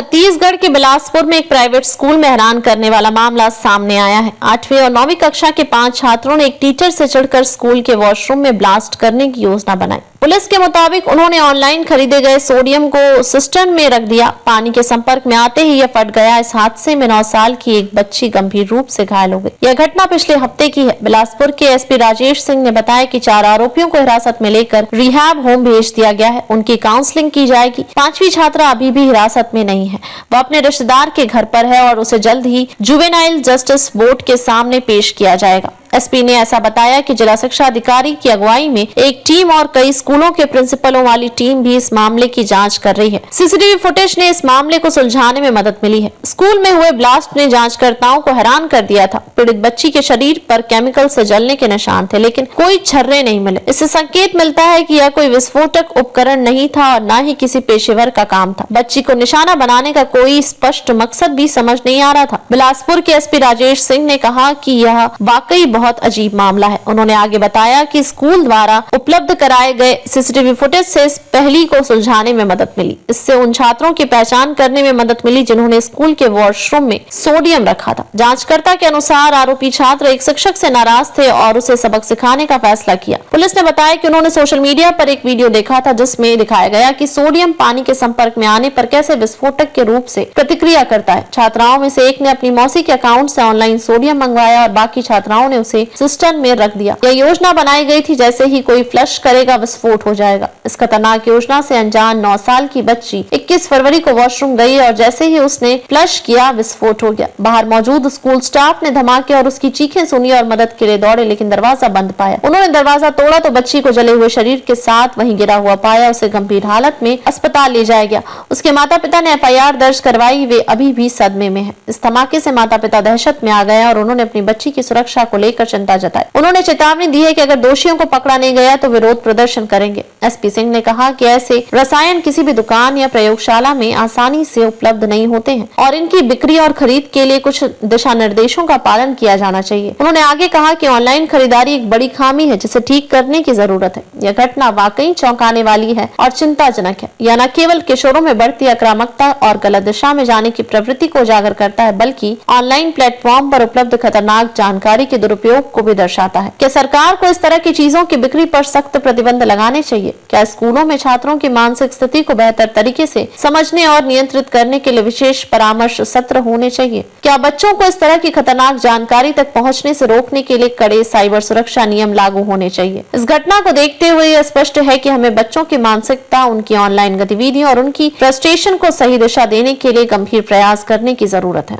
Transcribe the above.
छत्तीसगढ़ के बिलासपुर में एक प्राइवेट स्कूल में हैरान करने वाला मामला सामने आया है। 8वीं और 9वीं कक्षा के 5 छात्रों ने एक टीचर से चिढ़कर स्कूल के वॉशरूम में ब्लास्ट करने की योजना बनाई। पुलिस के मुताबिक उन्होंने ऑनलाइन खरीदे गए सोडियम को सिस्टम में रख दिया। पानी के संपर्क में आते ही यह फट गया। इस हादसे में 9 साल की एक बच्ची गंभीर रूप से घायल हो गई। यह घटना पिछले हफ्ते की है। बिलासपुर के एसपी राजेश सिंह ने बताया कि 4 आरोपियों को हिरासत में लेकर रिहैब होम भेज दिया गया है। उनकी काउंसलिंग की जाएगी। 5वीं छात्रा अभी भी हिरासत में नहीं है। वह अपने रिश्तेदार के घर पर है और उसे जल्द ही जुवेनाइल जस्टिस बोर्ड के सामने पेश किया जाएगा। एसपी ने ऐसा बताया कि जिला शिक्षा अधिकारी की अगुवाई में एक टीम और कई स्कूलों के प्रिंसिपलों वाली टीम भी इस मामले की जांच कर रही है। सीसीटीवी फुटेज ने इस मामले को सुलझाने में मदद मिली है। स्कूल में हुए ब्लास्ट ने जांचकर्ताओं को हैरान कर दिया था। पीड़ित बच्ची के शरीर पर केमिकल से जलने के निशान थे, लेकिन कोई छर्रे नहीं मिले। इससे संकेत मिलता है कि यह कोई विस्फोटक उपकरण नहीं था और न ही किसी पेशेवर का काम था। बच्ची को निशाना बनाने का कोई स्पष्ट मकसद भी समझ नहीं आ रहा था। बिलासपुर के एसपी राजेश सिंह ने कहा कि यह वाकई बहुत अजीब मामला है। उन्होंने आगे बताया कि स्कूल द्वारा उपलब्ध कराए गए सीसीटीवी फुटेज से इस पहली को सुलझाने में मदद मिली। इससे उन छात्रों की पहचान करने में मदद मिली जिन्होंने स्कूल के वॉशरूम में सोडियम रखा था। जांचकर्ता के अनुसार आरोपी छात्र एक शिक्षक से नाराज थे और उसे सबक सिखाने का फैसला किया। पुलिस ने बताया कि उन्होंने सोशल मीडिया पर एक वीडियो देखा था जिसमें दिखाया गया कि सोडियम पानी के संपर्क में आने पर कैसे विस्फोटक के रूप से प्रतिक्रिया करता है। छात्राओं में से एक ने अपनी मौसी के अकाउंट से ऑनलाइन सोडियम मंगवाया और बाकी छात्राओं ने उसे सिस्टम में रख दिया। यह योजना बनाई गई थी जैसे ही कोई फ्लश करेगा विस्फोट हो जाएगा। इस खतरनाक योजना से अनजान 9 साल की बच्ची 21 फरवरी को वॉशरूम गई और जैसे ही उसने फ्लश किया विस्फोट हो गया। बाहर मौजूद स्कूल स्टाफ ने धमाके और उसकी चीखें सुनी और मदद के लिए दौड़े, लेकिन दरवाजा बंद पाया। उन्होंने दरवाजा तोड़ा तो बच्ची को जले हुए शरीर के साथ वहीं गिरा हुआ पाया। उसे गंभीर हालत में अस्पताल ले जाया गया। उसके माता पिता ने FIR दर्ज करवाई। वे अभी भी सदमे में है। इस धमाके से माता पिता दहशत में आ गए और उन्होंने अपनी बच्ची की सुरक्षा को लेकर चिंता जताई। उन्होंने चेतावनी दी है कि अगर दोषियों को पकड़ा नहीं गया तो विरोध प्रदर्शन करेंगे। एसपी सिंह ने कहा कि ऐसे रसायन किसी भी दुकान या प्रयोगशाला में आसानी से उपलब्ध नहीं होते हैं और इनकी बिक्री और खरीद के लिए कुछ दिशा निर्देशों का पालन किया जाना चाहिए। उन्होंने आगे कहा कि ऑनलाइन खरीदारी एक बड़ी खामी है जिसे ठीक करने की जरूरत है। यह घटना वाकई चौंकाने वाली है और चिंताजनक है। यह न केवल किशोरों में बढ़ती आक्रामकता और गलत दिशा में जाने की प्रवृत्ति को उजागर करता है, बल्कि ऑनलाइन प्लेटफॉर्म पर उपलब्ध खतरनाक जानकारी के दुरुपयोग को भी दर्शाता है। क्या सरकार को इस तरह की चीजों की बिक्री पर सख्त प्रतिबंध लगाने चाहिए? क्या स्कूलों में छात्रों की मानसिक स्थिति को बेहतर तरीके से समझने और नियंत्रित करने के लिए विशेष परामर्श सत्र होने चाहिए? क्या बच्चों को इस तरह की खतरनाक जानकारी तक पहुंचने से रोकने के लिए कड़े साइबर सुरक्षा नियम लागू होने चाहिए? इस घटना को देखते हुए यह स्पष्ट है कि हमें बच्चों की मानसिकता, उनकी ऑनलाइन गतिविधियों और उनकी फ्रस्ट्रेशन को सही दिशा देने के लिए गंभीर प्रयास करने की जरूरत है।